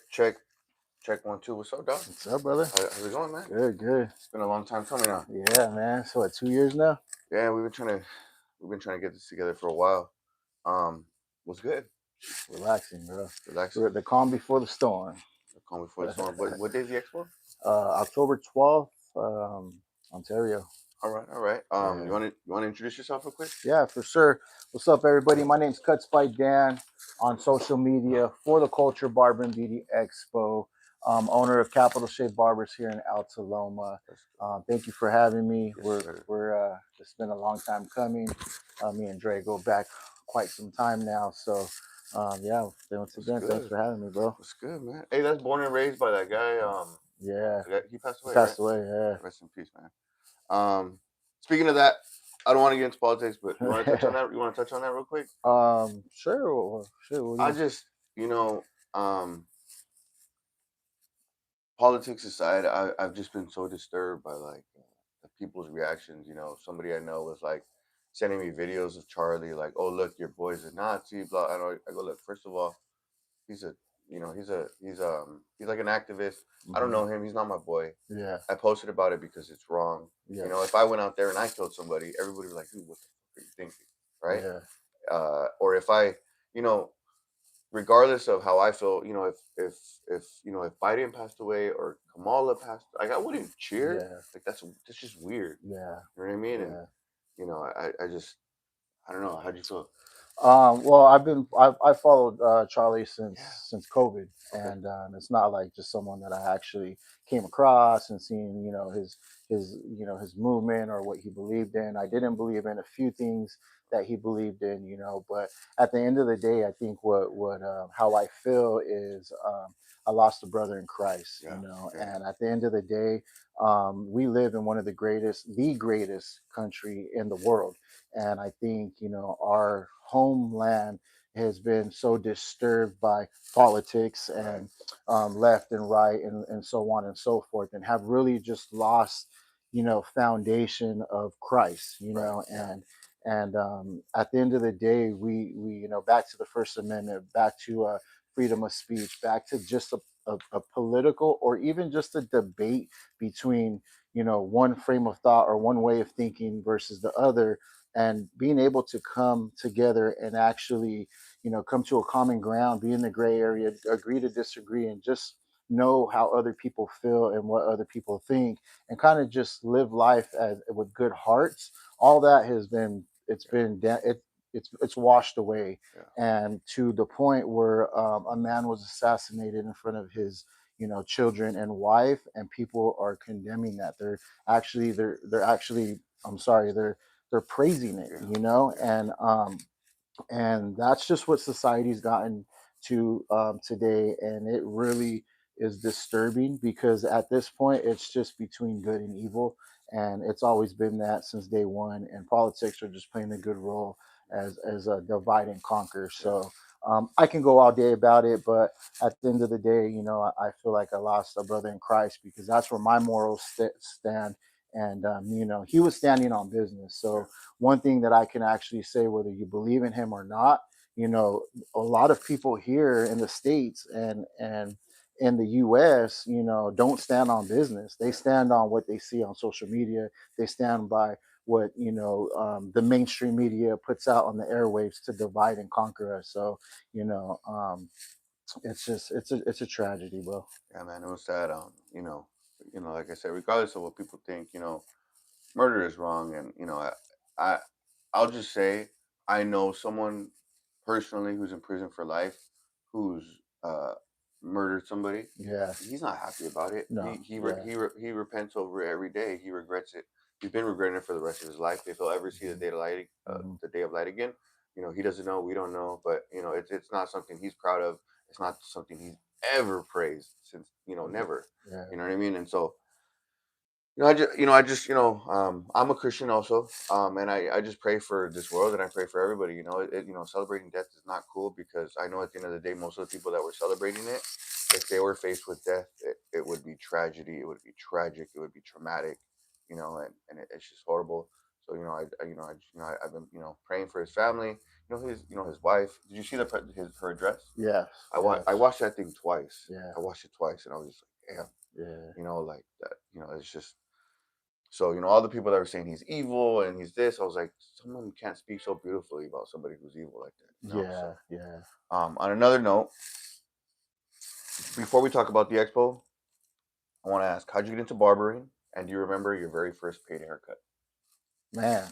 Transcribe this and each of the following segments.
Check 1 2. What's up, dog? What's up, brother? How's it going, man? Good, good. It's been a long time coming now. Yeah, man. So what, 2 years now? Yeah, we've been trying to get this together for a while. What's good? Relaxing, bro. Relaxing. We're at the calm before the storm. Calm before the storm. What day's the expo? October 12th, Ontario. All right, all right. Yeah. You want to introduce yourself real quick? Yeah, for sure. What's up, everybody? My name's Cutsbydan on social media for the Culture Barber and Beauty Expo. Owner of Capital Shape Barbers here in Alta Loma. Thank you for having me. Yes, It's been a long time coming. Me and Dre go back quite some time now. So, yeah, once again, thanks for having me, bro. What's good, man? Hey, that's born and raised by that guy. Yeah, He passed away. passed Right? away. Yeah. Rest in peace, man. Speaking of that, I don't want to get into politics, but you want to touch on that? You want to touch on that real quick? Sure. Sure. I just, politics aside, I've just been so disturbed by like the people's reactions. Somebody I know was like sending me videos of Charlie, like, "Oh, look, your boy's a Nazi." Blah. I go, look. First of all, he's a, he's like an activist. I don't know him. He's not my boy. Yeah. I posted about it because it's wrong. Yeah. If I went out there and I killed somebody, everybody would be like, "Dude, what the fuck are you thinking?" Right? Yeah. Or if I, regardless of how I feel, if Biden passed away or Kamala passed, like I wouldn't cheer. Yeah. Like that's just weird. Yeah. You know what I mean? Yeah. And I don't know. How'd you feel? Well, I followed Charlie since COVID, Okay. and it's not like just someone that I actually came across and seen, his movement or what he believed in. I didn't believe in a few things that he believed in, but at the end of the day, I think what how I feel is I lost a brother in Christ, Yeah. and at the end of the day, we live in one of the greatest country in the world. And I think, our homeland has been so disturbed by politics and left and right and so on and so forth, and have really just lost, foundation of Christ, Right, yeah. and at the end of the day, we back to the First Amendment, back to freedom of speech, back to just a political or even just a debate between one frame of thought or one way of thinking versus the other, and being able to come together and actually come to a common ground, be in the gray area, agree to disagree, and just know how other people feel and what other people think, and kind of just live life with good hearts. All that has been it's washed away, and to the point where a man was assassinated in front of his children and wife, and people are condemning that. They're actually, I'm sorry, they're praising it, and that's just what society's gotten to today, and it really is disturbing, because at this point it's just between good and evil, and it's always been that since day one, and politics are just playing a good role as a divide and conquer. So I can go all day about it, but at the end of the day, I feel like I lost a brother in Christ, because that's where my morals stand. And he was standing on business. So one thing that I can actually say, whether you believe in him or not, a lot of people here in the States and in the US, don't stand on business. They stand on what they see on social media. They stand by what the mainstream media puts out on the airwaves to divide and conquer us. So it's a tragedy, bro. Yeah, man. It was sad. Like I said, regardless of what people think, murder is wrong, and I I'll just say I know someone personally who's in prison for life, who's uh murdered somebody. Yeah. He's not happy about it. No. He repents over it every day. He regrets it. He's been regretting it for the rest of his life. If he'll ever see the day of light again, he doesn't know. We don't know, but it's not something he's proud of. It's not something he's ever praised since never. Yeah. You know what I mean? And so I'm a Christian also, and I just pray for this world, and I pray for everybody. Celebrating death is not cool, because I know at the end of the day, most of the people that were celebrating it, if they were faced with death, it would be tragedy, it would be tragic, it would be traumatic, and it's just horrible. So I've been praying for his family. his wife. Did you see her address? Yes, I yes, watched that thing twice. yeah, I watched it twice, and I was just like, damn, yeah, like that. It's just so all the people that were saying he's evil and he's this. I was like, someone can't speak so beautifully about somebody who's evil like that. yeah, So yeah. on another note, before we talk about the expo, I want to ask, how'd you get into barbering, and do you remember your very first paid haircut? Man,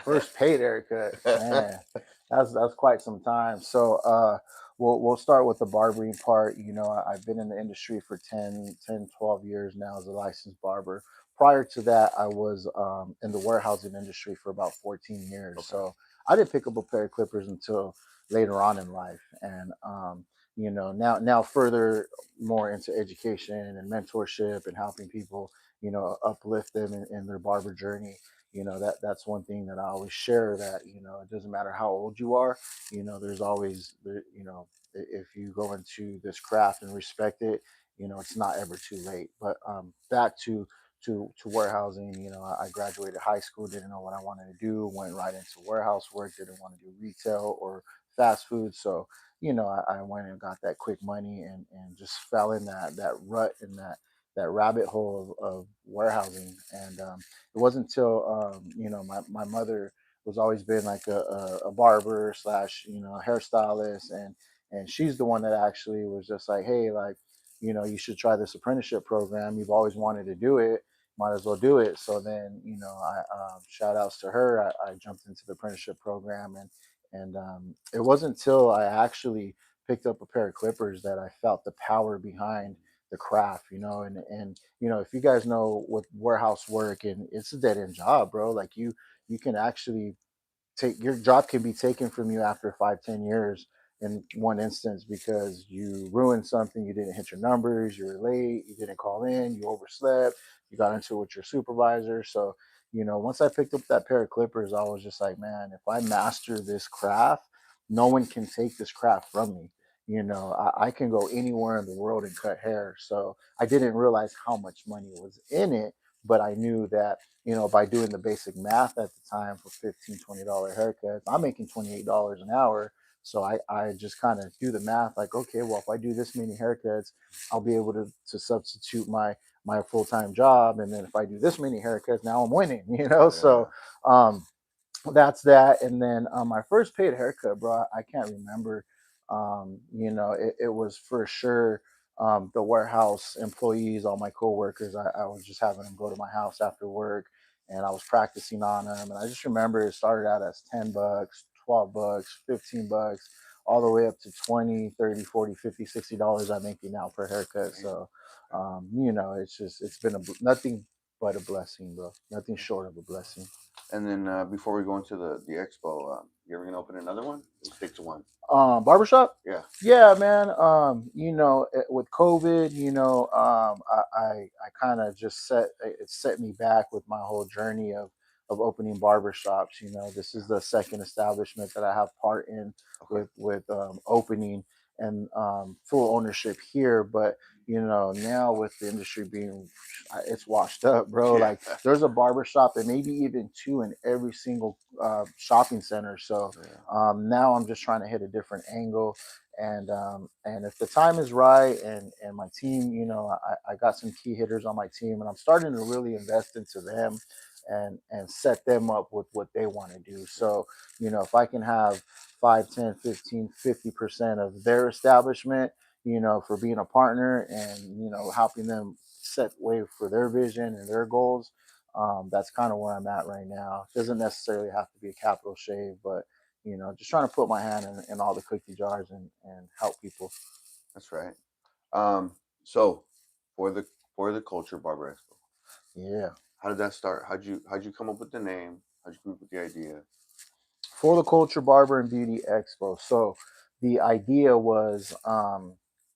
first paid haircut, man, that's quite some time. So we'll start with the barbering part. I've been in the industry for 12 years now as a licensed barber. Prior to that, I was in the warehousing industry for about 14 years. Okay. So I didn't pick up a pair of clippers until later on in life. And now further more into education and mentorship and helping people, uplift them in their barber journey. That's one thing that I always share, that it doesn't matter how old you are. There's always if you go into this craft and respect it, it's not ever too late. But back to warehousing. I graduated high school, didn't know what I wanted to do, went right into warehouse work, didn't want to do retail or fast food. So I went and got that quick money, and just fell in that rut, and that rabbit hole of warehousing. And it wasn't until my mother was always been like a barber slash hairstylist, and she's the one that actually was just like, hey, like, you should try this apprenticeship program. You've always wanted to do it, might as well do it. So then, I shout outs to her. I jumped into the apprenticeship program, and it wasn't until I actually picked up a pair of clippers that I felt the power behind the craft. And if you guys know what warehouse work, and it's a dead end job, bro. Like, you can actually take your job can be taken from you after 5-10 years in one instance, because you ruined something, you didn't hit your numbers, you were late, you didn't call in, you overslept, you got into it with your supervisor. So once I picked up that pair of clippers, I was just like, man, if I master this craft, no one can take this craft from me. I can go anywhere in the world and cut hair. So I didn't realize how much money was in it, but I knew that by doing the basic math at the time, for $15-$20 haircuts, I'm making $28 an hour. So I just kind of do the math, like, okay, well, if I do this many haircuts, I'll be able to substitute my full-time job. And then if I do this many haircuts, now I'm winning, Yeah. So um, that's that. And then my first paid haircut, bro, I can't remember. It was for sure the warehouse employees, all my coworkers. I was just having them go to my house after work, and I was practicing on them. And I just remember it started out as $10, $12, $15, all the way up to 20, 30, 40, 50, $60 I'm making now per haircut. Damn. So it's been nothing but a blessing, bro. Nothing short of a blessing. And then before we go into the expo, you ever gonna open another one? We'll stick to one. Barbershop. Yeah. Yeah, man. With COVID, I kind of just it set me back with my whole journey of opening barbershops. This is the second establishment that I have part in, Okay. with opening and full ownership here. But now with the industry being, it's washed up, bro. Yeah. Like, there's a barbershop and maybe even two in every single shopping center. So Yeah. now I'm just trying to hit a different angle, and if the time is right, and my team, I got some key hitters on my team, and I'm starting to really invest into them, and set them up with what they want to do. So if I can have 5, 10, 15, 50% of their establishment, for being a partner, and helping them set way for their vision and their goals. That's kind of where I'm at right now. It doesn't necessarily have to be a capital shave, but just trying to put my hand in all the cookie jars, and help people. That's right. So for the culture barber expo, Yeah. how did that start? How'd you come up with the name? How'd you come up with the idea? For the Culture Barber and Beauty Expo. So the idea was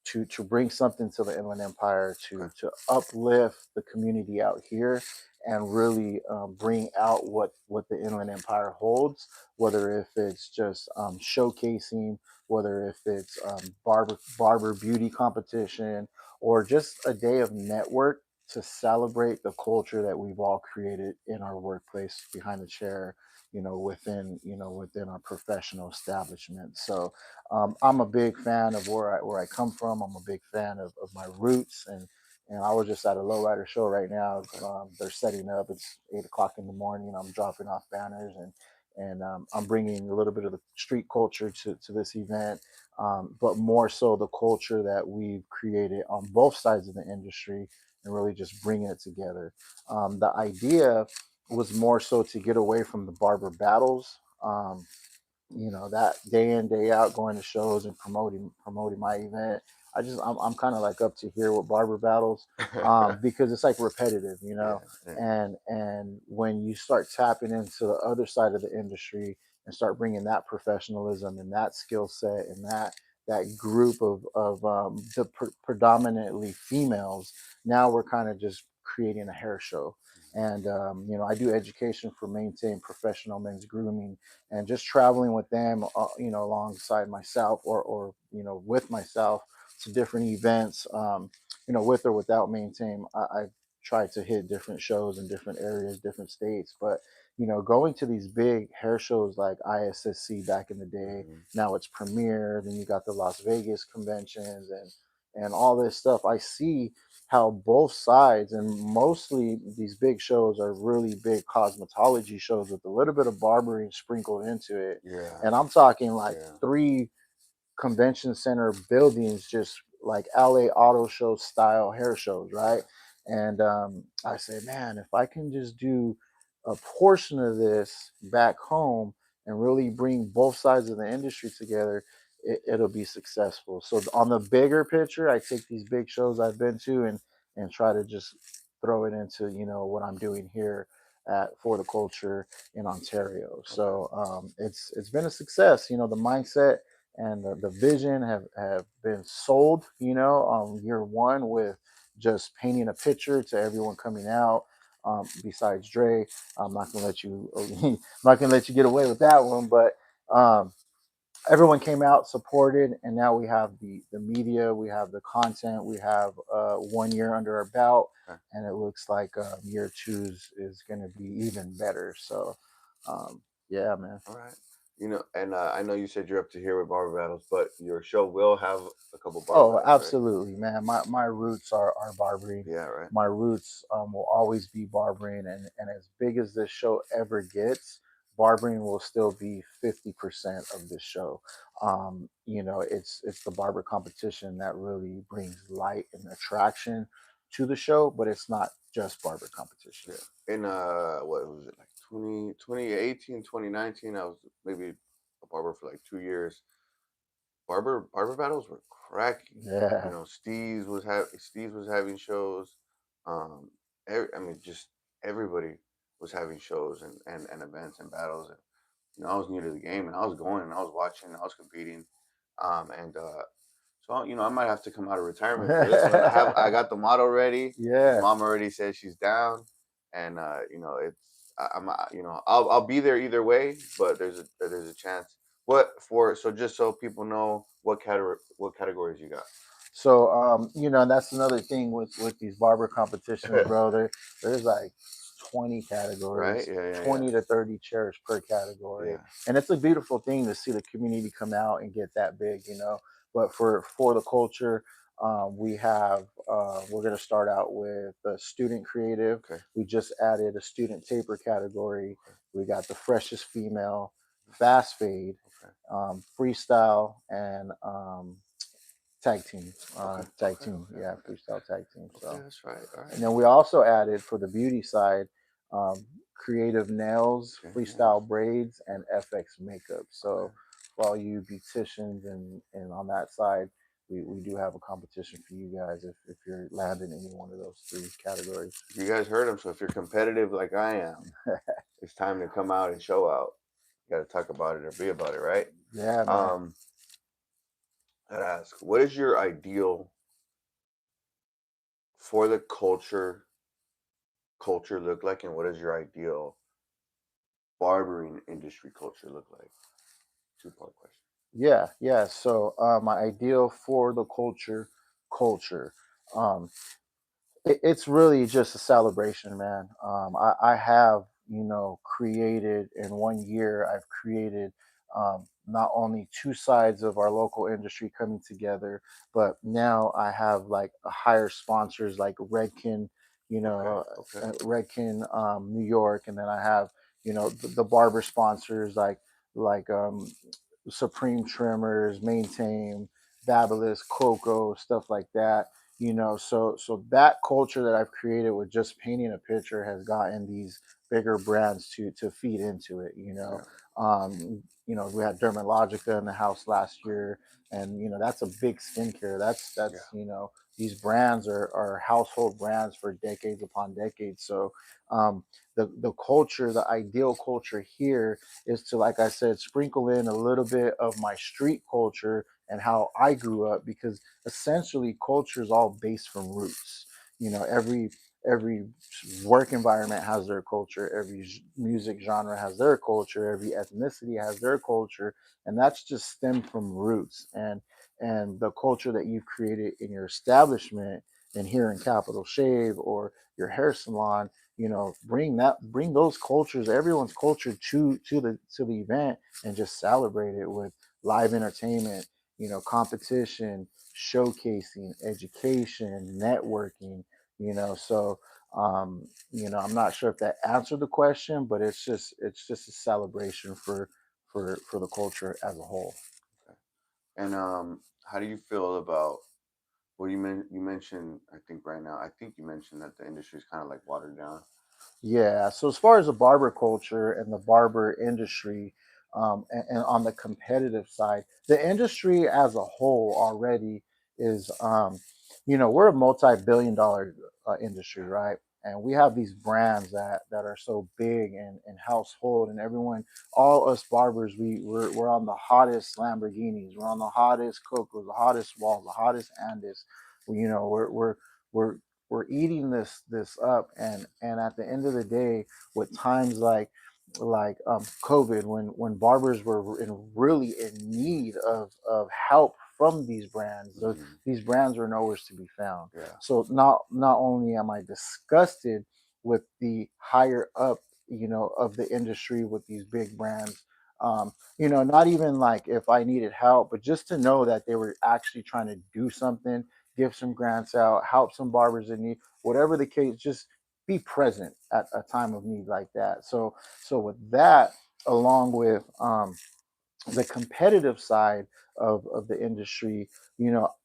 to bring something to the Inland Empire, Okay. to uplift the community out here, and really bring out what the Inland Empire holds. Whether if it's just showcasing, whether if it's barber beauty competition, or just a day of network to celebrate the culture that we've all created in our workplace behind the chair. within our professional establishment. So I'm a big fan of where I come from. I'm a big fan of my roots, and I was just at a lowrider show right now. Okay. They're setting up. It's 8 o'clock in the morning. I'm dropping off banners, and I'm bringing a little bit of the street culture to this event, but more so the culture that we've created on both sides of the industry, and really just bringing it together. The idea was more so to get away from the barber battles. That day in day out going to shows and promoting my event. I'm kind of like up to here with barber battles, because it's like repetitive, Yeah, yeah, and when you start tapping into the other side of the industry and start bringing that professionalism and that skill set and that group of the predominantly females, now we're kind of just creating a hair show. And I do education for Maintain Professional Men's Grooming, and just traveling with them, alongside myself, or with myself to different events, with or without Maintain. I try to hit different shows in different areas, different states, but going to these big hair shows like ISSC back in the day, hmm now it's Premiere, then you got the Las Vegas conventions and all this stuff. I see how both sides, and mostly these big shows are really big cosmetology shows with a little bit of barbering sprinkled into it. yeah, And I'm talking like yeah. three convention center buildings, just like LA Auto Show style hair shows, right? And I say, man, if I can just do a portion of this back home and really bring both sides of the industry together, it'll be successful. So on the bigger picture, I take these big shows I've been to and try to just throw it into what I'm doing here at For the Culture in Ontario. Okay. So it's been a success. The mindset and the vision have been sold, on year one, with just painting a picture to everyone coming out. Besides Dre, I'm not gonna let you I'm not gonna let you get away with that one. But um, everyone came out, supported, and now we have the media, we have the content, we have 1 year under our belt, Okay. and it looks like year two is going to be even better. So, yeah, man. All right. And I know you said you're up to here with barber battles, but your show will have a couple barber Oh, battles, right? absolutely, man. My roots are barbering. Yeah, right. My roots will always be barbering, and as big as this show ever gets, barbering will still be 50% of this show. It's the barber competition that really brings light and attraction to the show, but it's not just barber competition. Yeah. In what was it, like 2018, 2019? I was maybe a barber for like 2 years. Barber battles were cracking. Yeah. Steve's was having shows. Um, I mean, just everybody was having shows and events and battles. And I was new to the game, and I was going and I was watching, and I was competing. And So I might have to come out of retirement for this one. I got the model ready. His Yeah. mom already said she's down, and it's I'm I'll be there either way, but there's a chance. Just so people know what categories you got. So and that's another thing with these barber competitions, bro. There's like 20 Right? categories, Yeah, yeah, yeah, 20 to 30 chairs per category. yeah. And it's a beautiful thing to see the community come out and get that big. But for the culture, we're gonna start out with the student creative. Okay, We just added a student taper category. okay, We got the freshest female, fast fade, okay, freestyle, and okay, tag okay, team, okay, yeah, okay. freestyle tag team. Okay, So, that's right. All right. and then we also added for the beauty side, creative nails, Okay, nails. freestyle braids, Okay, and FX makeup. okay. So, for all you beauticians and on that side, we do have a competition for you guys if you're landing any one of those three categories. You guys heard him. So if you're competitive like I am, it's time to come out and show out. You got to talk about it or be about it, right? Yeah, man. Um, I'd ask, what is your ideal for the culture look like, and what does your ideal barbering industry culture look like? Two-part question. Yeah, yeah. So, my ideal for the culture. Um, it's really just a celebration, man. I have created in 1 year. I've created not only two sides of our local industry coming together, but now I have like a higher sponsors like Redken, Okay. Okay. Redken, New York, and then I have the barber sponsors like Supreme Trimmers, Maintain, Babyliss, Coco, stuff like that. So that culture that I've created with just painting a picture has gotten these bigger brands to feed into it. Yeah. We had Dermalogica in the house last year, and that's a big skincare. That's Yeah. these brands are household brands for decades upon decades. So the culture, the ideal culture here is to, like I said, sprinkle in a little bit of my street culture and how I grew up, because essentially culture is all based from roots. Every work environment has their culture, every music genre has their culture, every ethnicity has their culture, and that's just stemmed from roots. And the culture that you've created in your establishment and here in Capital Shave or your hair salon, bring those cultures, everyone's culture to the event, and just celebrate it with live entertainment, competition, showcasing, education, networking. I'm not sure if that answered the question, but it's just a celebration for the culture as a whole. Okay. And how do you feel about, well, you mentioned, I think right now, I think you mentioned that the industry is kind of like watered down. Yeah. So as far as the barber culture and the barber industry, and on the competitive side, the industry as a whole already is, we're a multi-billion-dollar industry, right? And we have these brands that are so big and household, and everyone, all us barbers, we're on the hottest Lamborghinis, we're on the hottest Cocos, the hottest Walls, the hottest Andis. We're we're eating this up, and at the end of the day, with times like COVID, when barbers were really in need of help from these brands, Hmm. these brands were nowhere to be found. Yeah. So not only am I disgusted with the higher up, of the industry with these big brands, not even like if I needed help, but just to know that they were actually trying to do something, give some grants out, help some barbers in need, whatever the case, just be present at a time of need like that. So with that, along with the competitive side of the industry,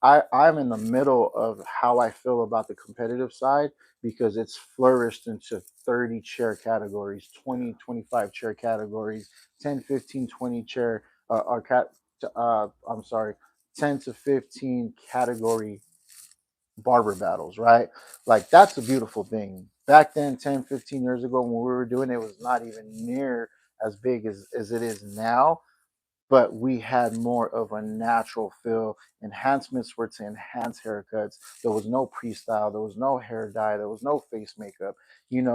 I'm in the middle of how I feel about the competitive side, because it's flourished into 30 chair categories, Yeah. 20, 25 chair categories, 10, 15, 20 chair, or I'm sorry, 10 to 15 category barber battles, right? Like that's a beautiful thing. Back then, 10, 15 years ago, when we were doing it, it was not even near as big as it is now, but we had more of a natural feel. Enhancements were to enhance haircuts. There was no pre-style, there was no hair dye, there was no face makeup.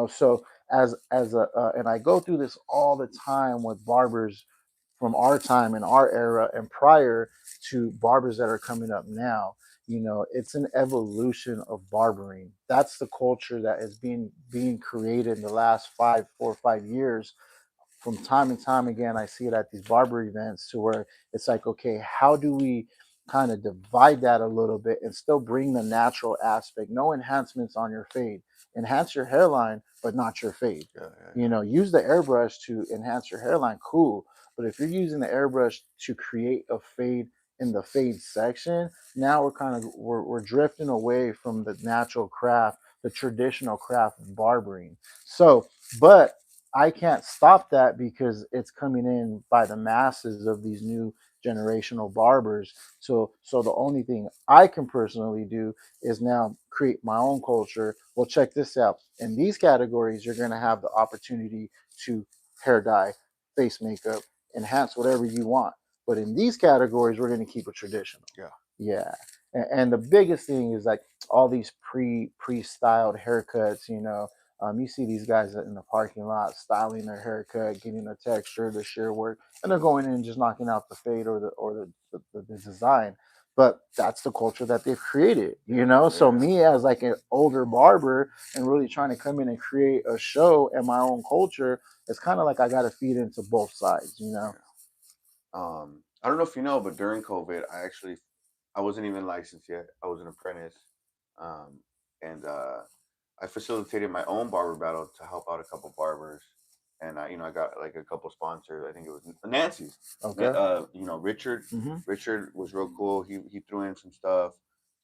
So as a and I go through this all the time with barbers from our time and our era and prior to barbers that are coming up now. It's an evolution of barbering. That's the culture that is being created in the last 4 or 5 years. From time and time again, I see it at these barber events, to where it's like, okay, how do we kind of divide that a little bit and still bring the natural aspect? No enhancements on your fade. Enhance your hairline, but not your fade. Yeah. Yeah. Yeah. Use the airbrush to enhance your hairline, cool. But if you're using the airbrush to create a fade in the fade section, now we're drifting away from the natural craft, the traditional craft of barbering. So, but I can't stop that because it's coming in by the masses of these new generational barbers. So the only thing I can personally do is now create my own culture. Well, check this out. In these categories, you're going to have the opportunity to hair dye, face makeup, enhance whatever you want. But in these categories, we're going to keep it traditional. Yeah. Yeah. And the biggest thing is like all these pre-styled haircuts. You see these guys in the parking lot styling their haircut, getting the texture, the shear work, and they're going in and just knocking out the fade or the design. but that's the culture that they've created, you know. So Yeah. me as like an older barber and really trying to come in and create a show and my own culture, it's kind of like I got to feed into both sides, you know. Yeah. I don't know if you know, but during COVID, I wasn't even licensed yet. I was an apprentice, um, and I facilitated my own barber battle to help out a couple barbers, and I got like a couple sponsors. I think it was Nancy's. Okay. Richard. Hmm. Richard was real cool. He threw in some stuff.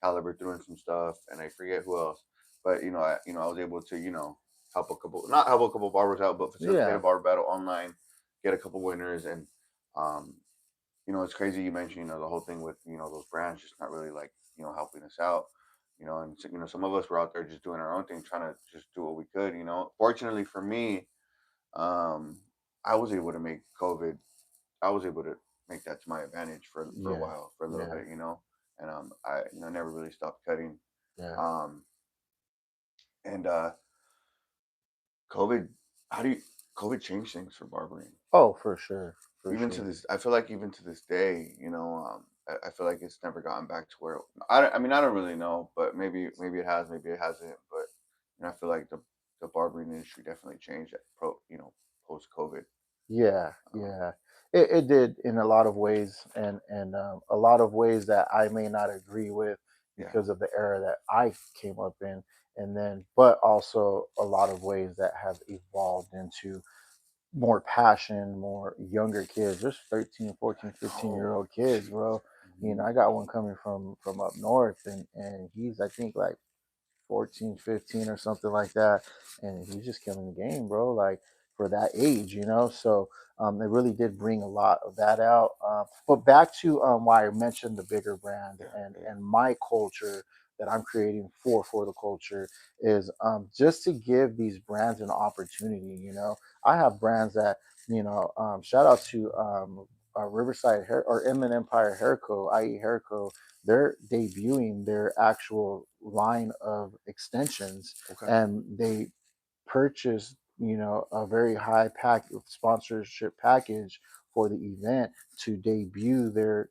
Caliber threw in some stuff, and I forget who else. But I was able to help a couple, not help a couple barbers out, but facilitate a Yeah. barber battle online, get a couple winners, and um, it's crazy you mentioned, the whole thing with, those brands just not really like, helping us out, and some of us were out there just doing our own thing, trying to just do what we could. Fortunately for me, um, I was able to make COVID, I was able to make that to my advantage for a Yeah. while, for a little Yeah. bit. And I, never really stopped cutting. Yeah. Um, and COVID, how do you, COVID changed things for barbering? Oh, for sure. For Even to sure. this, I feel like even to this day, I feel like it's never gotten back to where I mean, I don't really know, but maybe it has, maybe it hasn't. But I feel like the barbering industry definitely changed post COVID. Yeah, Um, yeah. It did in a lot of ways, and a lot of ways that I may not agree with yeah, because of the era that I came up in, and then, but also a lot of ways that have evolved into more passion, more younger kids. There's 13, I 14, 15 year know. old kids, Jeez. bro. You Hmm. know, I got one coming from up north, and he's, I think, like 14, 15 or something like that. And he's just killing the game, bro. Like for that age, you know. So they really did bring a lot of that out. But back to why I mentioned the bigger brand Yeah, yeah, and my culture that I'm creating for the culture is just to give these brands an opportunity. You know, I have brands that shout out to Riverside Hair or Inland Empire Hair Co, i.e. Hair Co. They're debuting their actual line of extensions, okay, and they purchased a very high pack sponsorship package for the event to debut their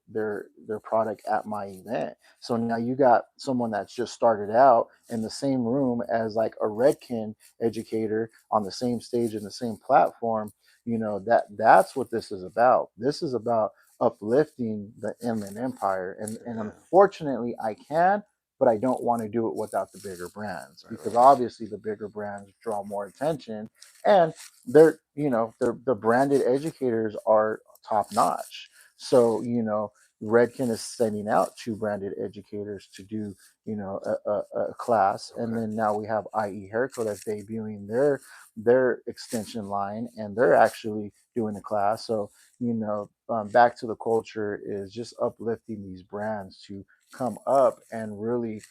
product at my event. So now you got someone that's just started out in the same room as like a Redkin educator on the same stage and the same platform. That's what this is about. This is about uplifting the Inland Empire. And yeah, unfortunately, I can, but I don't want to do it without the bigger brands right, because right, right. obviously the bigger brands draw more attention, and the branded educators are top notch. So Redken is sending out two branded educators to do a class, and Okay, then now we have IE Hairco that's debuting their extension line, and they're actually doing a class. So back to the culture is just uplifting these brands to come up and really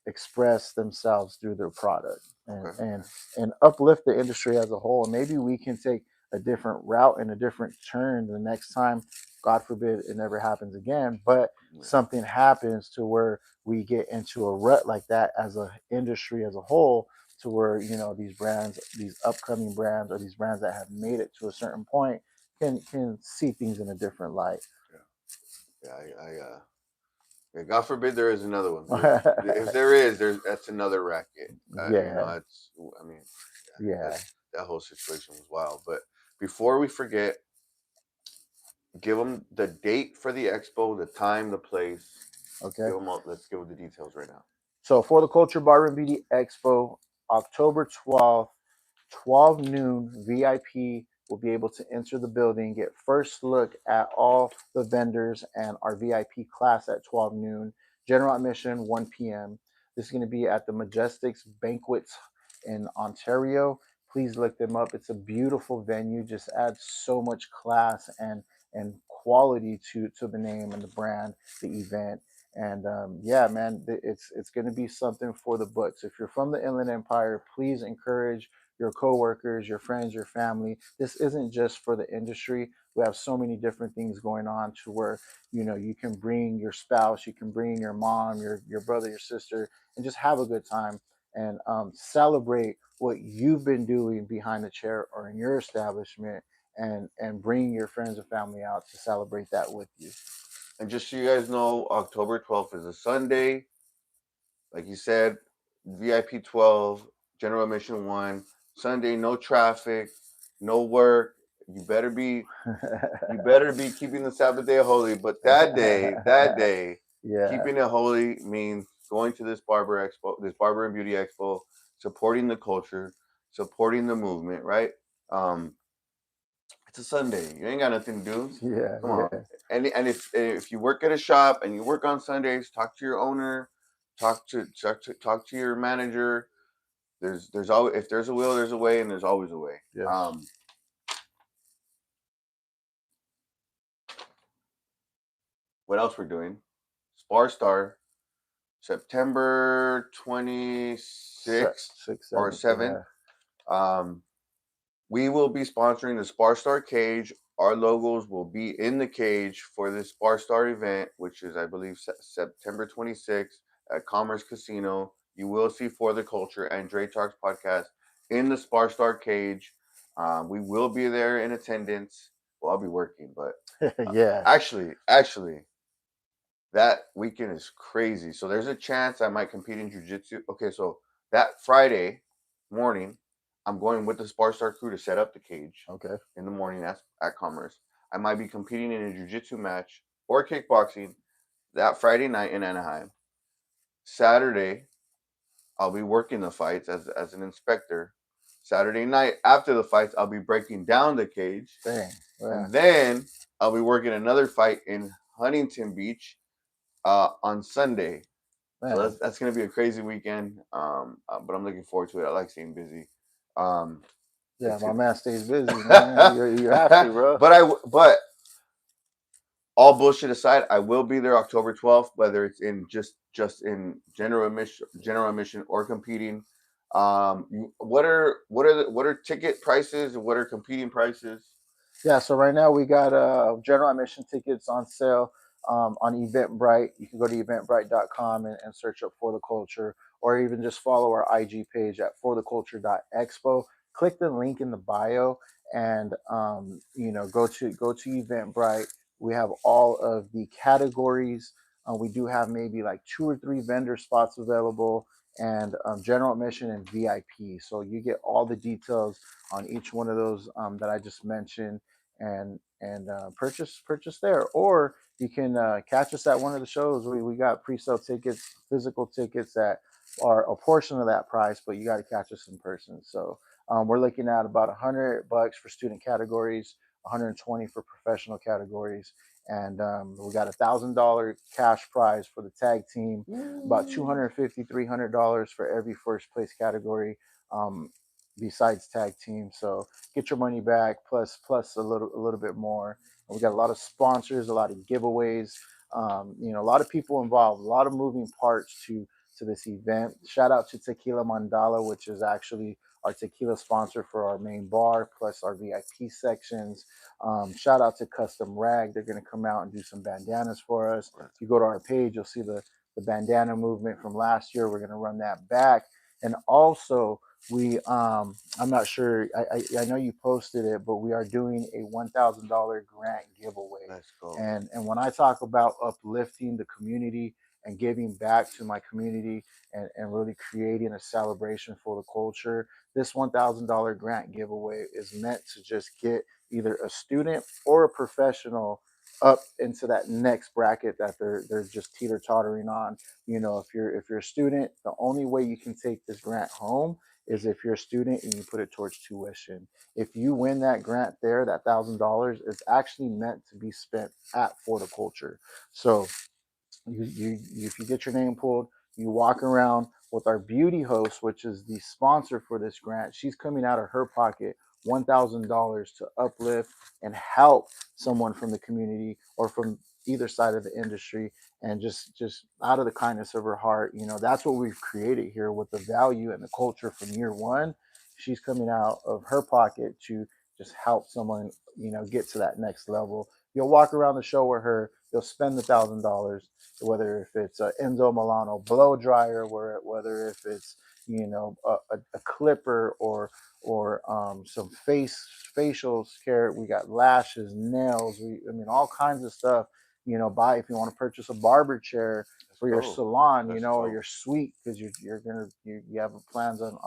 express themselves through their product, and okay, and okay. and uplift the industry as a whole. And maybe we can take a different route and a different turn the next time. God forbid it never happens again, but Yeah, something happens to where we get into a rut like that as a industry as a whole, to where these brands, these upcoming brands, or these brands that have made it to a certain point can see things in a different light. yeah, yeah. Yeah, God forbid there is another one, because if there is, that's another racket. Yeah, It's. I mean, yeah, yeah. that whole situation was wild. But before we forget, give them the date for the expo, the time, the place. Okay. Give them all. Let's give them the details right now. So for the Culture Barber and Beauty Expo, October 12th, 12 noon, VIP will be able to enter the building, get first look at all the vendors and our VIP class at 12 noon. General admission 1 p.m. This is going to be at the Majestics Banquets in Ontario. Please look them up. It's a beautiful venue. Just adds so much class and quality to the name and the brand, the event. And yeah, man, it's going to be something for the books. If you're from the Inland Empire, please encourage your coworkers, your friends, your family. This isn't just for the industry. We have so many different things going on to where you can bring your spouse, you can bring your mom, your brother, your sister, and just have a good time and celebrate what you've been doing behind the chair or in your establishment, and bring your friends and family out to celebrate that with you. And just so you guys know, October 12th is a Sunday. Like you said, VIP 12, general admission 1. Sunday, no traffic, no work. You better be you better be keeping the Sabbath day holy. But that day, Yeah, keeping it holy means going to this barber and beauty expo, supporting the culture, supporting the movement, right? Um, it's a Sunday. You ain't got nothing to do. yeah, Come on. yeah, And if you work at a shop and you work on Sundays, talk to your owner, talk to your manager. There's always, if there's a will, there's a way, and there's always a way. yes. Um, what else we're doing? Spar Star, September 26th Six, or seven, 7th. yeah. Um, we will be sponsoring the Spar Star cage. Our logos will be in the cage for this Spar Star event, which is, I believe, September 26th at Commerce Casino. You will see For the Culture and Dre Talks podcast in the Spar Star cage. We will be there in attendance. Well, I'll be working, but Yeah. actually, that weekend is crazy. So there's a chance I might compete in jujitsu. Okay, so that Friday morning, I'm going with the Spar Star crew to set up the cage Okay. in the morning at Commerce. I might be competing in a jujitsu match or kickboxing that Friday night in Anaheim. Saturday, I'll be working the fights as an inspector. Saturday night after the fights, I'll be breaking down the cage. Dang. Yeah. And then I'll be working another fight in Huntington Beach on Sunday. So Man. that's gonna be a crazy weekend. But I'm looking forward to it. I like staying busy. Um, Yeah, it's my gonna. man stays busy, man. You have to, bro. but all bullshit aside, I will be there October 12th, whether it's in just in general admission or competing. What are ticket prices and what are competing prices? Yeah, so right now we got general admission tickets on sale on Eventbrite. You can go to eventbrite.com and search up For the Culture, or even just follow our IG page at fortheculture.expo. Click the link in the bio and go to Eventbrite. We have all of the categories. We do have maybe like 2 or 3 vendor spots available, and general admission and VIP. So you get all the details on each one of those that I just mentioned, and purchase there, or you can catch us at one of the shows. We got pre-sale tickets, physical tickets that are a portion of that price, but you got to catch us in person. So we're looking at about $100 for student categories, 120 for professional categories, and we got $1,000 cash prize for the tag team, about 250 $300 for every first place category, um, besides tag team. So get your money back plus a little bit more. And we got a lot of sponsors, a lot of giveaways, a lot of people involved, a lot of moving parts to this event. Shout out to Tequila Mandala, which is actually our tequila sponsor for our main bar, plus our VIP sections. Shout out to Custom Rag. They're going to come out and do some bandanas for us. If you go to our page, you'll see the bandana movement from last year. We're going to run that back. And also, I'm not sure, I know you posted it, but we are doing a $1,000 grant giveaway. Let's go. And when I talk about uplifting the community and giving back to my community, and really creating a celebration for the culture, this $1,000 grant giveaway is meant to just get either a student or a professional up into that next bracket that they're just teeter tottering on. If you're a student, the only way you can take this grant home is if you're a student and you put it towards tuition. If you win that grant there, that $1,000 is actually meant to be spent at For the Culture. So if you get your name pulled, you walk around with our beauty host, which is the sponsor for this grant. She's coming out of her pocket $1,000 to uplift and help someone from the community or from either side of the industry, and just out of the kindness of her heart. That's what we've created here with the value and the culture from year one. She's coming out of her pocket to just help someone get to that next level. You'll walk around the show with her, you'll spend $1,000, whether if it's an Enzo Milano blow dryer, whether if it's a clipper, or some facial care. We got lashes, nails. I mean, all kinds of stuff. buy, if you want to purchase a barber chair Let's for your go. salon, Let's or go. your suite, because you have plans on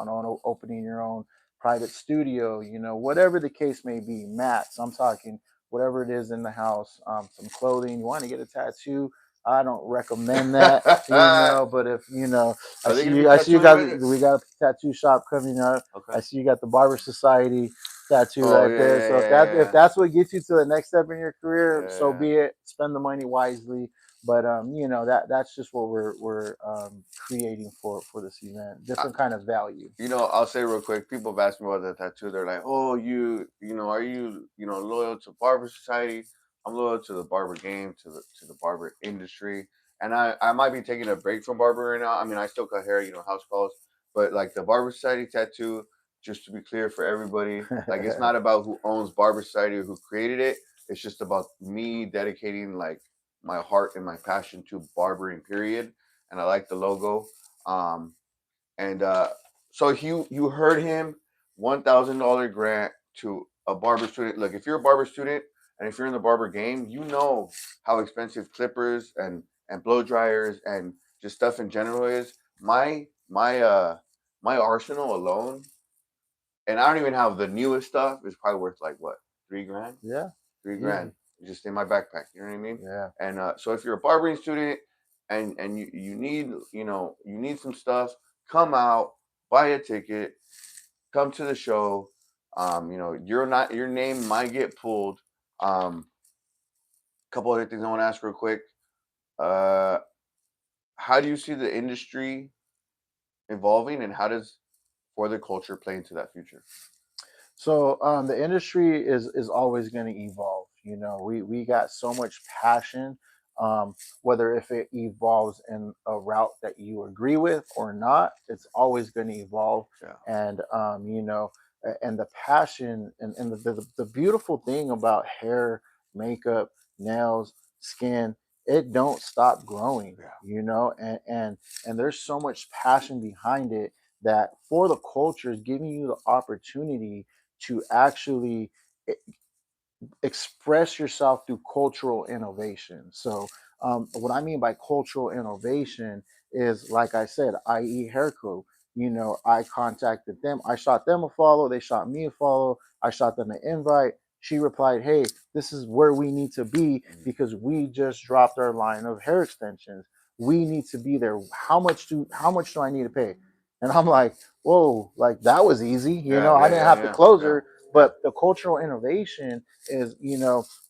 opening your own private studio, whatever the case may be. Mats, I'm talking whatever it is in the house, some clothing. You want to get a tattoo? I don't recommend that, Are but if they gonna be I see you tattooing got, with it? we got a tattoo shop coming up. Okay. I see you got the Barber Society tattoo Oh right yeah, there. yeah, So if yeah, that's what gets you to the next step in your yeah, career, so yeah. be it. Spend the money wisely. But that's just what we're creating for this event. I, Different kind of value. I'll say real quick. People have asked me about the tattoo. They're like, "Oh, are you, loyal to Barber Society?" I'm loyal to the barber game, to the barber industry, and I might be taking a break from barber right now. I mean, I still cut hair, house calls, but like the Barber Society tattoo, just to be clear for everybody, like it's not about who owns Barber Society or who created it. It's just about me dedicating like my heart and my passion to barbering. Period. And I like the logo. Um, and so you heard him, $1,000 grant to a barber student. Look, if you're a barber student and if you're in the barber game, you know how expensive clippers and blow dryers and just stuff in general is. My arsenal alone, and I don't even have the newest stuff, is probably worth like what, 3 grand? Yeah, Three easy. grand just in my backpack. You know what I mean? Yeah. And so if you're a barbering student and you need you need some stuff, come out, buy a ticket, come to the show. Your name might get pulled. Couple other things I want to ask real quick. Uh, how do you see the industry evolving, and how does for the culture play into that future? So the industry is always going to evolve. We got so much passion. Whether if it evolves in a route that you agree with or not, it's always going to evolve. Yeah. And and the passion and the beautiful thing about hair, makeup, nails, skin, it don't stop growing. Yeah. And there's so much passion behind it that for the culture is giving you the opportunity to actually e- express yourself through cultural innovation. So, what I mean by cultural innovation is, like I said, i.e., Hairco. I contacted them. I shot them a follow. They shot me a follow. I shot them an invite. She replied, "Hey, this is where we need to be Mhm. because we just dropped our line of hair extensions. We need to be there. How much do I need to pay?" And I'm like, "Whoa, like that was easy. Yeah, I yeah, didn't yeah, have to yeah, close yeah, her." yeah. But the cultural innovation is,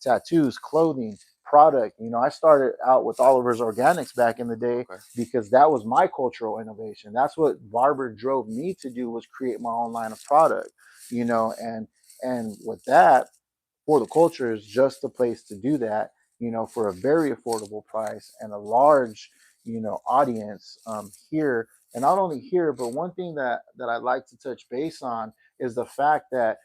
tattoos, clothing, product. I started out with Oliver's Organics back in the day Okay. because that was my cultural innovation. That's what Barber drove me to do, was create my own line of product. And with that, for the culture is just the place to do that, for a very affordable price and a large, audience here. And not only here, but one thing that I'd like to touch base on is the fact that,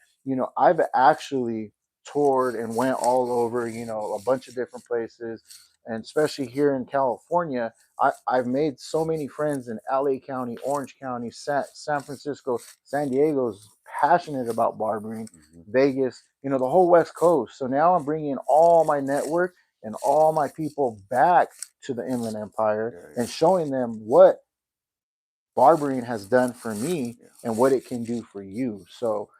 I've actually toured and went all over, a bunch of different places. And especially here in California, I've made so many friends in LA County, Orange County, San Francisco, San Diego's passionate about barbering, Hmm. Vegas, the whole West Coast. So now I'm bringing all my network and all my people back to the Inland Empire Yeah, and yeah, showing them what barbering has done for me yeah. and what it can do for you. So,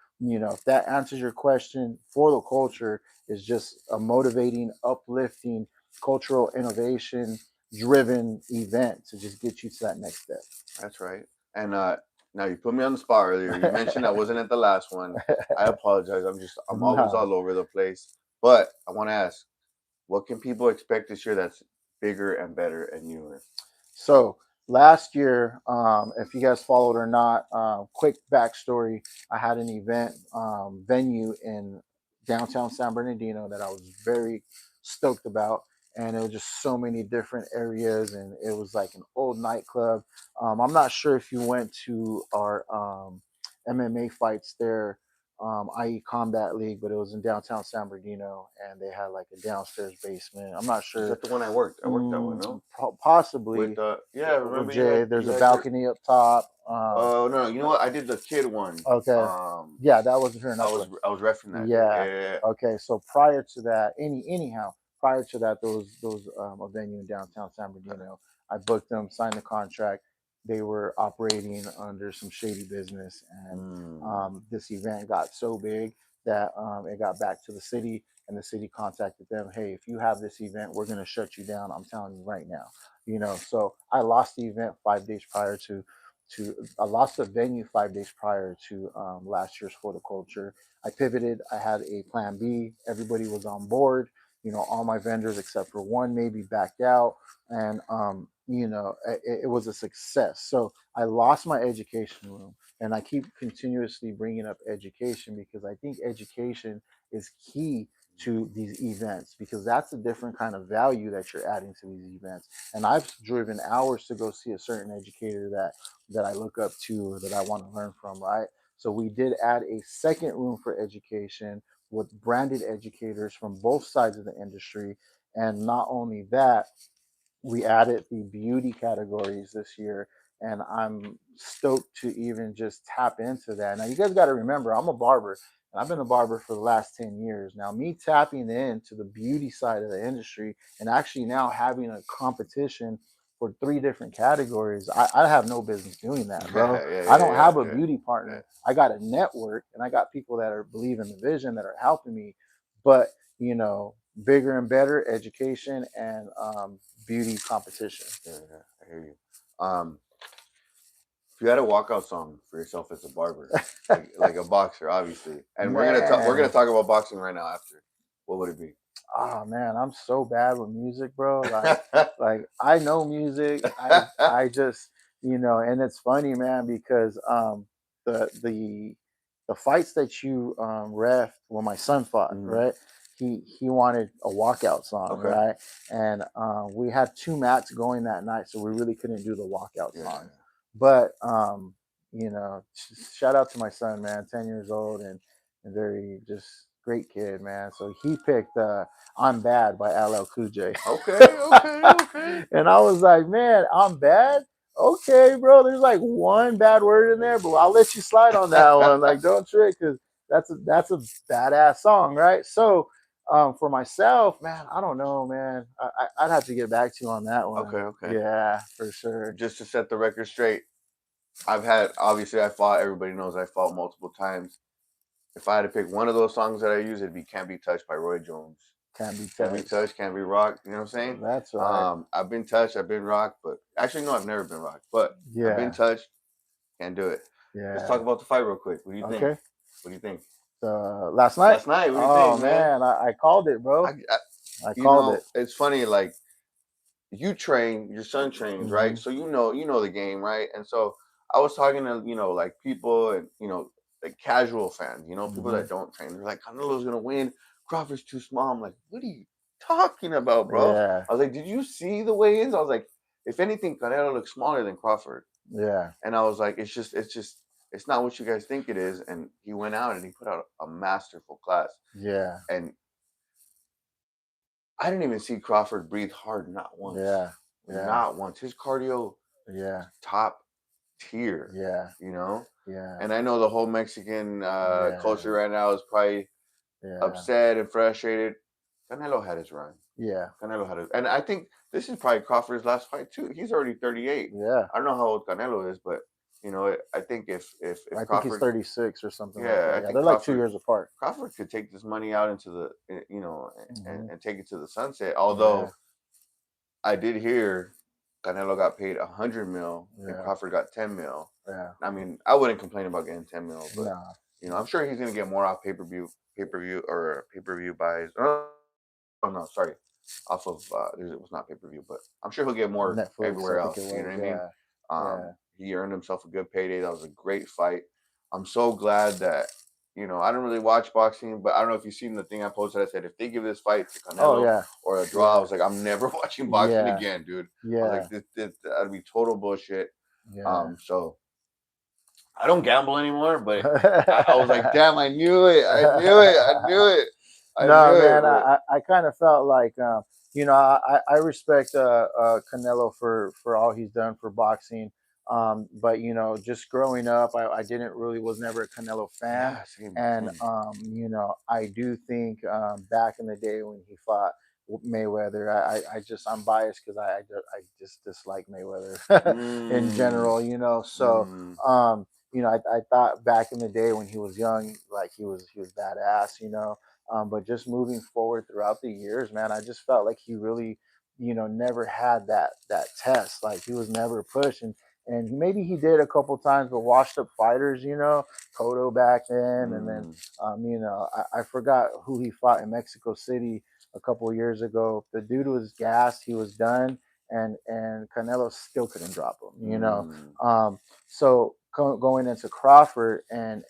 if that answers your question, for the culture is just a motivating, uplifting, cultural innovation driven event to just get you to that next That's right. And now you put me on the spot earlier. You mentioned I step. wasn't at the last one. I apologize. I'm always No. all over the place. But I want to ask, what can people expect this year that's bigger and better and newer? So last year, if you guys followed or not, quick backstory: I had an event venue in downtown San Bernardino that I was very stoked about, and it was just so many different areas, and it was like an old nightclub. I'm not sure if you went to our MMA fights there, i.e., Combat League, but it was in downtown San Bernardino, and they had like a downstairs basement. I'm not Is sure. that the one I worked? I worked that one, no? Possibly. With yeah, remember Jay, you there's a guys were. balcony up top. Oh no, you know what? I did the kid one. Okay. Yeah, that wasn't here. I That's was right. I was refing that day. Yeah, Yeah. yeah, yeah. Okay. So prior to that, anyhow, prior to that, those a venue in downtown San Okay. Bernardino. I booked them, signed the contract. They were operating under some shady business, and Mm. this event got so big that it got back to the city, and the city contacted them. Hey, if you have this event, we're going to shut you down. I'm telling you right now. So I lost the event 5 days prior to I lost the venue 5 days prior to last year's horticulture. I pivoted. I had a plan B. Everybody was on board. All my vendors except for one maybe backed out, and it was a success. So I lost my education room, and I keep continuously bringing up education because I think education is key to these events, because that's a different kind of value that you're adding to these events. And I've driven hours to go see a certain educator that I look up to or that I want to learn from, right? So we did add a second room for education with branded educators from both sides of the industry. And not only that, we added the beauty categories this year, and I'm stoked to even just tap into that. Now you guys got to remember, I'm a barber, and I've been a barber for the last 10 years. Now me tapping into the beauty side of the industry and actually now having a competition for three different categories, I have no business doing that, bro. Yeah, yeah, I yeah, don't yeah, have a yeah, beauty yeah. partner. I got a network, and I got people that are believe in the vision that are helping me. But bigger and better education and beauty competition. Yeah, yeah, I hear you. If you had a walkout song for yourself as a barber, like a boxer, obviously, and we're gonna Man, talk about boxing right now after. What would it be? oh man, I'm so bad with music, bro. Like I know music. I just and it's funny, man, because the the fights that you ref when my son fought, Hmm. right? He wanted a walkout song, Okay. right? And we had two mats going that night, so we really couldn't do the walkout Yeah. song. But shout out to my son, man, 10 years old, and very just great kid, man. So he picked "I'm Bad" by LL Cool J. Okay. Okay. Okay. And I was like, man, I'm bad. Okay, bro. There's like one bad word in there, but I'll let you slide on that one. Like, don't trip, because that's a badass song, right? So, for myself, man, I don't know, man. I'd have to get back to you on that Okay. one. Okay. Yeah, for sure. Just to set the record straight, I've had obviously I fought. Everybody knows I fought multiple times. If I had to pick one of those songs that I use, it'd be "Can't Be Touched" by Roy Jones. Can't be Can't be touched. touched, can't be rocked. You know what I'm saying? That's right. I've been touched, I've been rocked, but actually no, I've never been rocked. But I've been Yeah, touched, can't do it. Let's talk yeah. about the fight real quick. What do you think? Okay. What do you think? Last night. Last night, what do you Oh think, man? man, I called it, bro. I I called it. it's funny. Like you train, your son trains, right? Hmm. So you know the game, right? And so I was talking to like people and like casual fans, people Hmm. that don't train. They're like, Canelo's gonna win. Crawford's too small. I'm like, what are you talking about, bro? Yeah, I was like, did you see the way he is? I was like, if anything, Canelo looks smaller than Crawford. yeah, And I was like, it's not what you guys think it is. And he went out and he put out a masterful class. yeah, And I didn't even see Crawford breathe hard, not once. yeah, yeah, Not once. His cardio yeah, top tier, yeah, you know? yeah, And I know the whole Mexican yeah, culture right now is probably yeah, upset and frustrated. Canelo had his run. yeah, Canelo had it. And I think this is probably Crawford's last fight too. He's already 38. yeah. I don't know how old Canelo is, but I think if I think he's Crawford, 36 or something like yeah, that. I Yeah, think they're like 2 years apart. Crawford could take this money out into the Hmm. and take it to the sunset. Although Yeah, I did hear Canelo got paid 100 mil and yeah, Crawford got 10 mil. yeah. I mean, I wouldn't complain about getting 10 mil, but Nah, I'm sure he's gonna get more off pay per view buys. Oh no, sorry, off of it was not pay per view, but I'm sure he'll get more Netflix, I everywhere think it else. You know was. what I mean? Yeah, yeah, He earned himself a good payday. That was a great fight. I'm so glad that I don't really watch boxing, but I don't know if you've seen the thing I posted. I said if they give this fight to oh Canelo yeah, or a draw, I yeah, was like, I'm never watching boxing yeah, again, dude. I was yeah, like, this that'd be total bullshit. yeah. So I don't gamble anymore, but I was like, damn, I knew it. I knew it. I knew it. I No, knew it. man, But I kind of felt like, I respect Canelo for all he's done for boxing. But just growing up, I didn't really was never a Canelo fan, yeah, same, and same. I do think back in the day when he fought Mayweather. I'm biased because I just dislike Mayweather in Mm, general. So mm, I thought back in the day when he was young, like he was badass. But just moving forward throughout the years, man, I just felt like he really never had that test. Like he was never pushed, and maybe he did a couple times, but washed up fighters, Cotto back then, and then mm. I forgot who he fought in Mexico City a couple of years ago. The dude was gassed, he was done, and Canelo still couldn't drop him. Mm, So going into Crawford and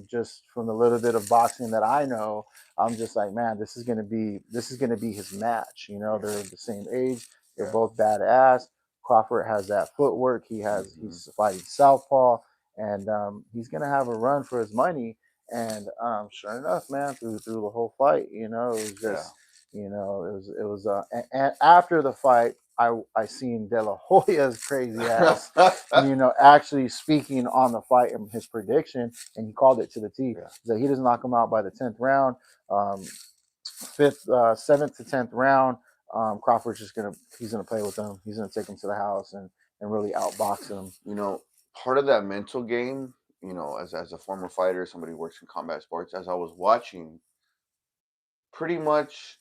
just from the little bit of boxing that I know, I'm just like, man, this is gonna be his match. yeah, They're the same age, they're yeah. both badass. Crawford has that footwork. Hmm. He's fighting southpaw, and he's gonna have a run for his money. And sure enough, man, through the whole fight, it was Yeah. just, it was. And after the fight, I seen De La Hoya's crazy ass, actually speaking on the fight and his prediction, and he called it to the T. Yeah. That he doesn't knock him out by the 10th round. Um, fifth, seventh to 10th round, Crawford's just he's gonna play with them. He's gonna take him to the house and really outbox him. You know, part of that mental game, as a former fighter, somebody who works in combat sports, as I was watching, pretty much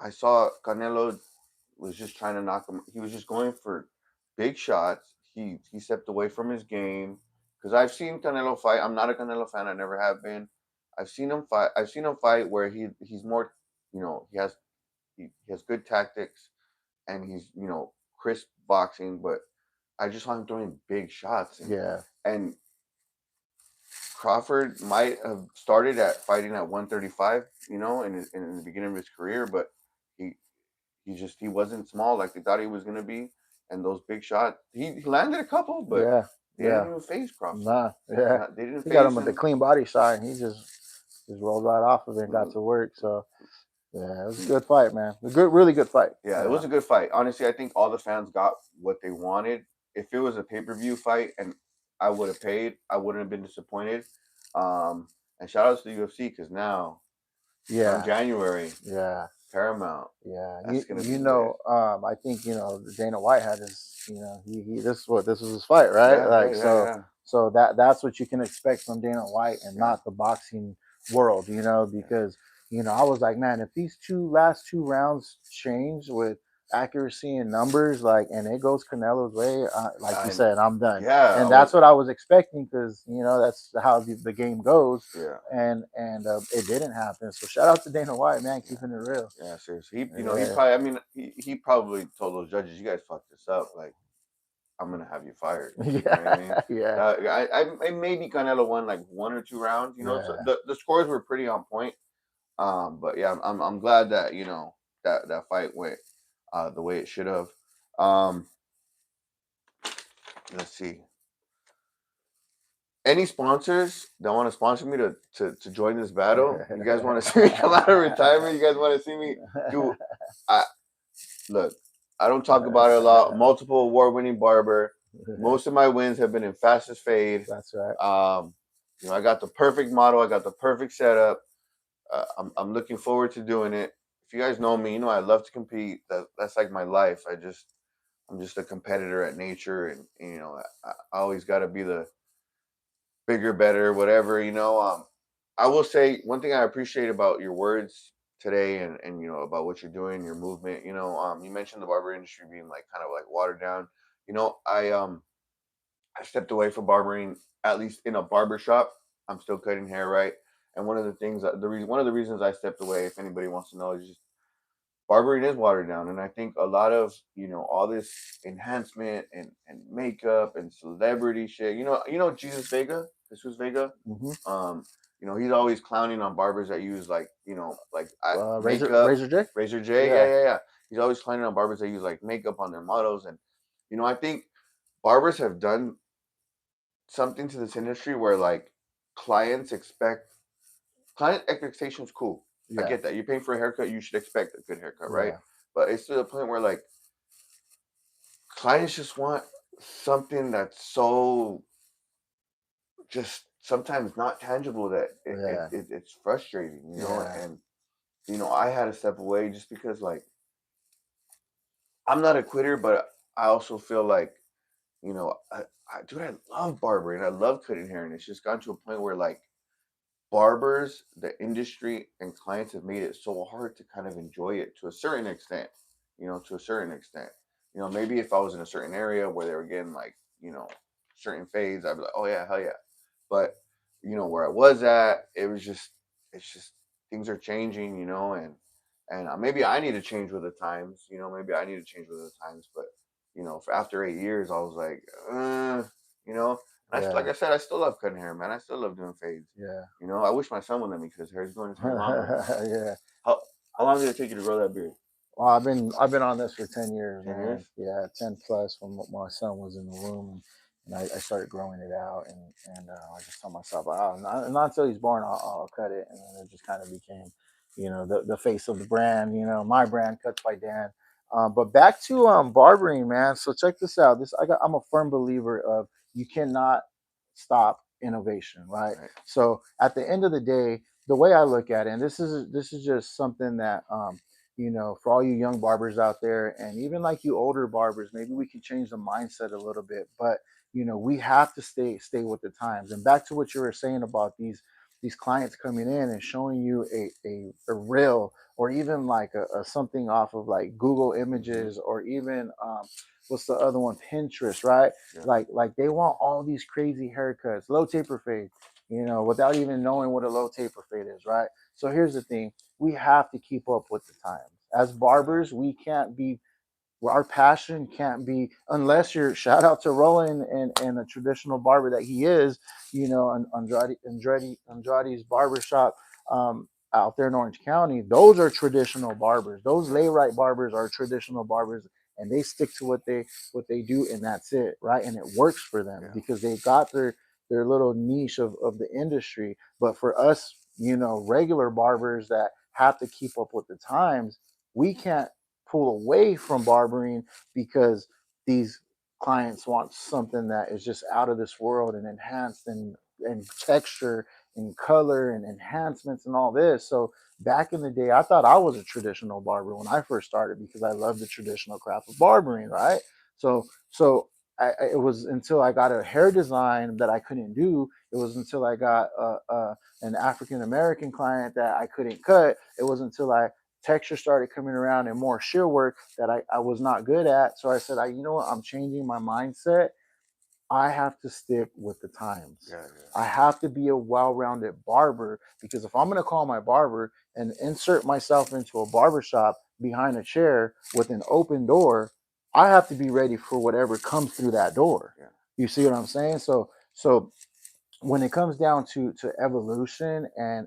I saw Canelo was just trying to knock him. He was just going for big shots. He stepped away from his game because I've seen Canelo fight. I'm not a Canelo fan. I never have been. I've seen him fight. I've seen him fight where he's more, he has good tactics and he's crisp boxing. But I just saw him throwing big shots Yeah, and Crawford might have started at fighting at 135, in the beginning of his career, but he he wasn't small like they thought he was gonna be, and those big shots he landed a couple, but yeah, they didn't yeah. even phase Crawford. Nah, yeah. They didn't He got him phase with the him. clean body shot, and he just rolled right off of it and got Mm, to work. So yeah, it was a mm. good fight, man. A good, really good fight. Yeah, it Yeah, was a good fight. Honestly, I think all the fans got what they wanted. If it was a pay-per-view fight and I would have paid, I wouldn't have been disappointed. And shout out to the UFC because now come yeah, January, yeah. Paramount, Yeah, that's gonna be lit. I think Dana White had his, he this was his fight, right? Yeah, yeah, Like yeah, yeah. so that's what you can expect from Dana White and Yeah, not the boxing world, yeah. because I was like, man, if these last two rounds change with accuracy and numbers, like, and it goes Canelo's way, like you And said, I'm done. yeah, I And was that's what I was expecting because that's how the game goes, yeah, and it didn't happen. So shout out to Dana White, man, yeah, keeping it real. yeah. Seriously, he Yeah. probably. I mean, he probably told those judges, "You guys fucked this up. Like, I'm gonna have you fired." You know what I mean? Yeah, yeah, I maybe Canelo won like one or two rounds. So yeah, the scores were pretty on point. But yeah, I'm glad that that fight went the way it should have. Um, let's see. Any sponsors that want to sponsor me to join this battle? You guys want to see me come out of retirement? You guys want to see me do? I look. I don't talk about it a lot. Multiple award-winning barber. Most of my wins have been in fastest fade. That's right. Um, I got the perfect model. I got the perfect setup. I'm looking forward to doing it. If you guys know me, I love to compete. That's like my life. I'm just a competitor at nature, and I always got to be the bigger, better, whatever. I will say one thing I appreciate about your words today, and about what you're doing, your movement. You mentioned the barber industry being like kind of like watered down. I stepped away from barbering, at least in a barber shop. I'm still cutting hair, right? And one of the things, one of the reasons I stepped away, if anybody wants to know, is just barbering is watered down, and I think a lot of all this enhancement and makeup and celebrity shit. Jesus Vega. Hmm. Um, he's always clowning on barbers that use Razor makeup, Razor J. Razor J. Yeah, Yeah, yeah, yeah. He's always clowning on barbers that use like makeup on their models, and I think barbers have done something to this industry where like clients expect client expectations cool. I yeah, get that. You're paying for a haircut, you should expect a good haircut, right? yeah, But it's to the point where like clients just want something that's so just sometimes not tangible that yeah, it's frustrating, yeah, and I had to step away just because, like, I'm not a quitter, but I also feel like, dude, I love barbering, I love cutting hair, and it's just gotten to a point where, like, barbers, the industry, and clients have made it so hard to kind of enjoy it to a certain extent. To a certain extent. Maybe if I was in a certain area where they were getting like, certain fades, I'd be like, oh yeah, hell yeah. But where I was at, it's just things are changing, and maybe I need to change with the times. Maybe I need to change with the times. But for after 8 years, I was like, you know, and like Yeah, I said, I still love cutting hair, man. I still love doing fades. yeah. I wish my son would let me cut his hair. He's going to turn mom right now. Yeah. How long did it take you to grow that beard? Well, I've been on this for 10 years, 10 years? man. Yeah, 10 plus when my son was in the womb, and I started growing it out, and I just told myself, oh, not until he's born, I'll cut it, and then it just kind of became, the face of the brand, my brand, Cuts by Dan. But back to barbering, man. So check this out. I'm a firm believer of you cannot stop innovation, right? Right. So at the end of the day, the way I look at it, and this is just something that for all you young barbers out there, and even like you older barbers, maybe we can change the mindset a little bit. But we have to stay with the times. And back to what you were saying about these clients coming in and showing you a reel, or even like a something off of like Google Mm-hmm. Images, or even what's the other one, Pinterest, right? Yeah. Like they want all these crazy haircuts, low taper fade, without even knowing what a low taper fade is, right? So here's the thing, we have to keep up with the times. As Yeah. barbers, we can't be, well, our passion can't be, unless you're, shout out to Roland and a traditional barber that he is, and Andrade's barbershop out there in Orange County. Those are traditional barbers. Those Yeah. lay right barbers are traditional barbers, and they stick to what they do, and that's it, right? And it works for them Yeah. because they got their little niche of the industry. But for us, regular barbers that have to keep up with the times, we can't pull away from barbering because these clients want something that is just out of this world and enhanced and texture and color and enhancements and all this. So back in the day, I thought I was a traditional barber when I first started because I loved the traditional craft of barbering, right? So it was until I got a hair design that I couldn't do. It was until I got an African American client that I couldn't cut. It was until I texture started coming around and more shear work that I was not good at. So I said, you know what? I'm changing my mindset. I have to stick with the times. Yeah. I have to be a well rounded barber because if I'm going to call my barber and insert myself into a barber shop behind a chair with an open door, I have to be ready for whatever comes through that door. Yeah. You see what I'm saying? So when it comes down to evolution and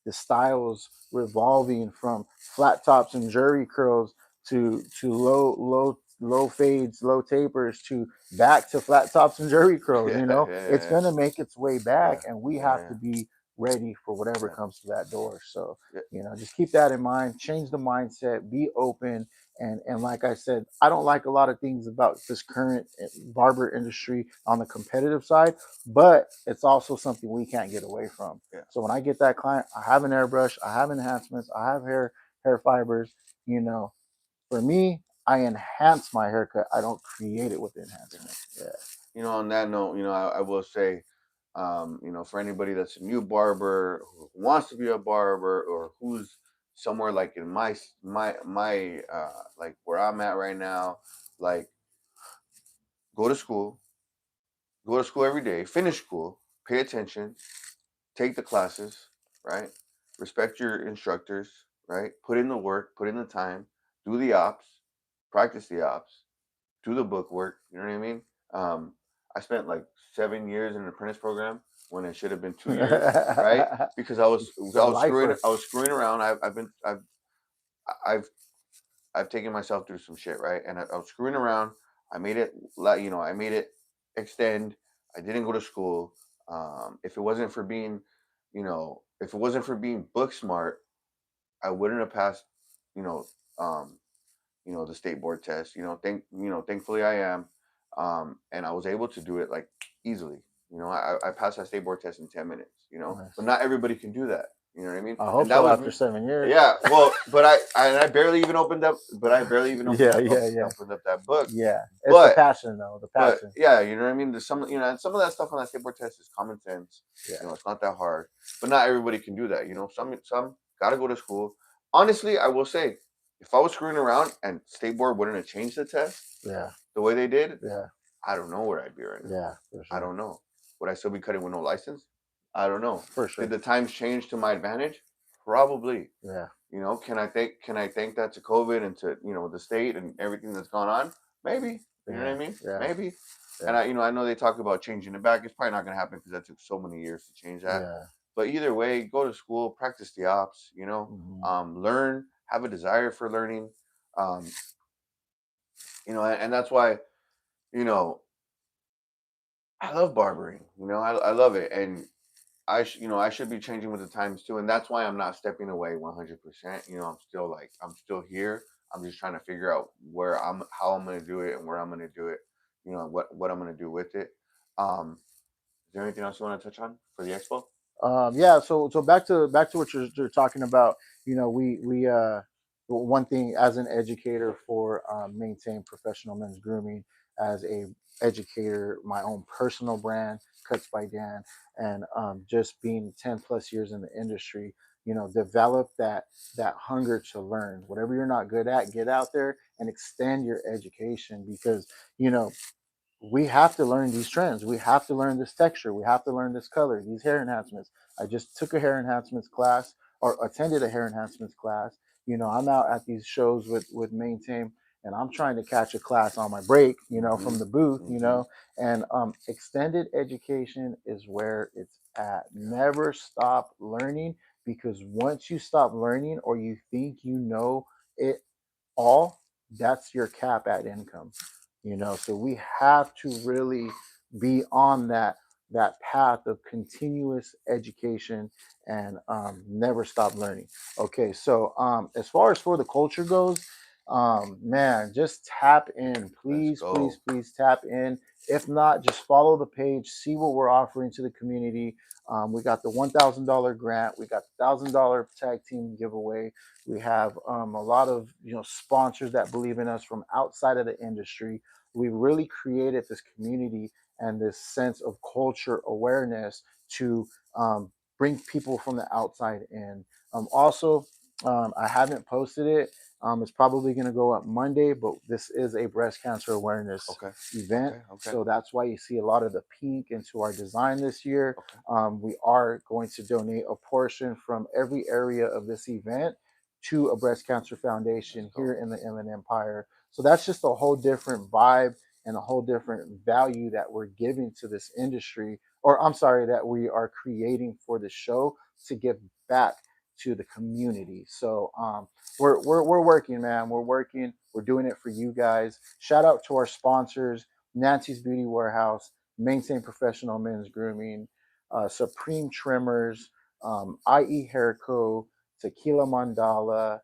the styles revolving from flat tops and jury curls to low fades, low tapers, to back to flat tops and jury curls, Yeah. it's Yeah. going to make its way back, Yeah. and we Yeah. have to Yeah. be ready for whatever Yeah. comes to that door. So Yeah. just keep that in mind, change the mindset, be open. And like I said, I don't like a lot of things about this current barber industry on the competitive side, but it's also something we can't get away from. Yeah. So when I get that client, I have an airbrush, I have enhancements, I have hair fibers. You know, for me, I enhance my haircut. I don't create it with Yeah. enhancement. Yeah. On that note, I will say, for anybody that's a new barber who wants to be a barber or who's somewhere like in my like where I'm at right now, like go to school, go to school every day, finish school, pay attention, take the classes, right? Respect your instructors, right? Put in the work, put in the time, do the ops, practice the ops, do the book work. You know what I mean? Um, I spent like 7 years in an apprentice program when it should have been 2 years, right? Because He's a lifer. I was screwing around. I've I've taken myself through some shit, right? And I was screwing around. I made it, I made it extend. I didn't go to school. If it wasn't for being, if it wasn't for being book smart, I wouldn't have passed, you know, um, the state board test. Thankfully I am, and I was able to do it like easily. I passed that state board test in 10 minutes. But Nice. not everybody can do that. You know what I mean? I And hope that so was after me. 7 years. Yeah, well, but I barely even opened up, but I barely even Yeah, yeah, yeah, opened up that book. yeah. It's the But passion, though. The passion. yeah, you know what I mean. There's some, and some of that stuff on that skateboard test is common sense. Yeah, It's not that hard, but not everybody can do that. Some gotta go to school. Honestly, I will say, if I was screwing around and skateboard wouldn't have changed the test yeah, the way they did, yeah, I don't know where I'd be right now. yeah, for I sure, don't know. Would I still be cutting with no license? I don't know. for Did sure. the times change to my advantage? Probably. Yeah, Can I thank that to COVID and to the state and everything that's gone on? Maybe. You know what yeah, I mean? yeah, Maybe. And yeah, I know they talk about changing it back. It's probably not going to happen because that took so many years to change that. yeah. But either way, go to school, practice the ops. Hmm. Learn, have a desire for learning. Um, and that's why you know I love barbering. I love it, and I should be changing with the times too, and that's why I'm not stepping away 100%. I'm still here. I'm just trying to figure out how I'm gonna do it, and where I'm gonna do it. What I'm gonna do with it. Is there anything else you want to touch on for the expo? Yeah, so back to what you're talking about. We one thing as an educator for maintain professional men's grooming, as a educator, my own personal brand, Cuts by Dan, and just being 10 plus years in the industry. Develop that hunger to learn. Whatever you're not good at, get out there and extend your education, because you know we have to learn these trends. We have to learn this texture. We have to learn this color, these hair enhancements. I just took a hair enhancements class, or attended a hair enhancements class. I'm out at these shows with Maintain, and I'm trying to catch a class on my break, Mm-hmm. from the booth, Mm-hmm. and extended education is where it's at. Yeah. Never stop learning, because once you stop learning, or you think you know it all, that's your cap at income. So we have to really be on that path of continuous education, and never stop learning. Okay, so as far as for the culture goes, man, just tap in, Let's please, please, go. please tap in. If not, just follow the page, see what we're offering to the community. We got the $1,000 grant, we got the $1,000 tag team giveaway. We have a lot of sponsors that believe in us from outside of the industry. We really created this community and this sense of culture awareness to bring people from the outside in. Also, I haven't posted it. It's probably going to go up Monday, but this is a breast cancer awareness Okay. event. Okay. Okay. So that's why you see a lot of the pink into our design this year. Okay. We are going to donate a portion from every area of this event to a breast cancer Let's foundation here go. in the Inland Empire. So that's just a whole different vibe and a whole different value that we're giving to this industry, or I'm sorry, that we are creating for the show to give back to the community. So we're working, man. We're working. We're doing it for you guys. Shout out to our sponsors: Nancy's Beauty Warehouse, Maintain Professional Men's Grooming, Supreme Trimmers, IE Hair Co., Tequila Mandala,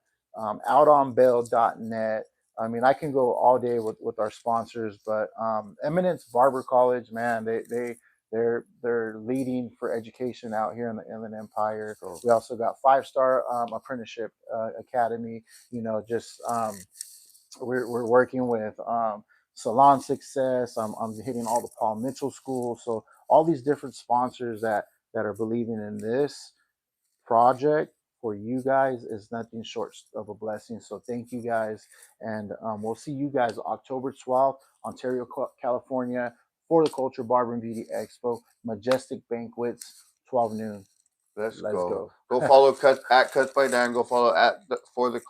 outonbail.net. I mean, I can go all day with our sponsors, but Eminence Barber College, man, they're leading for education out here in the Inland Empire. Let's go. We also got 5 Star Apprenticeship Academy. Just we're working with Salon Success. I'm hitting all the Paul Mitchell schools. So all these different sponsors that are believing in this project for you guys is nothing short of a blessing. So thank you guys, and we'll see you guys October 12th, Ontario, California, for the Culture Barber and Beauty Expo, Majestic Banquets, 12 noon. Let's Let's go. go. Go follow Cuts by Dan. Go follow for the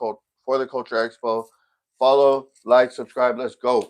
Culture Expo. Follow, like, subscribe. Let's go.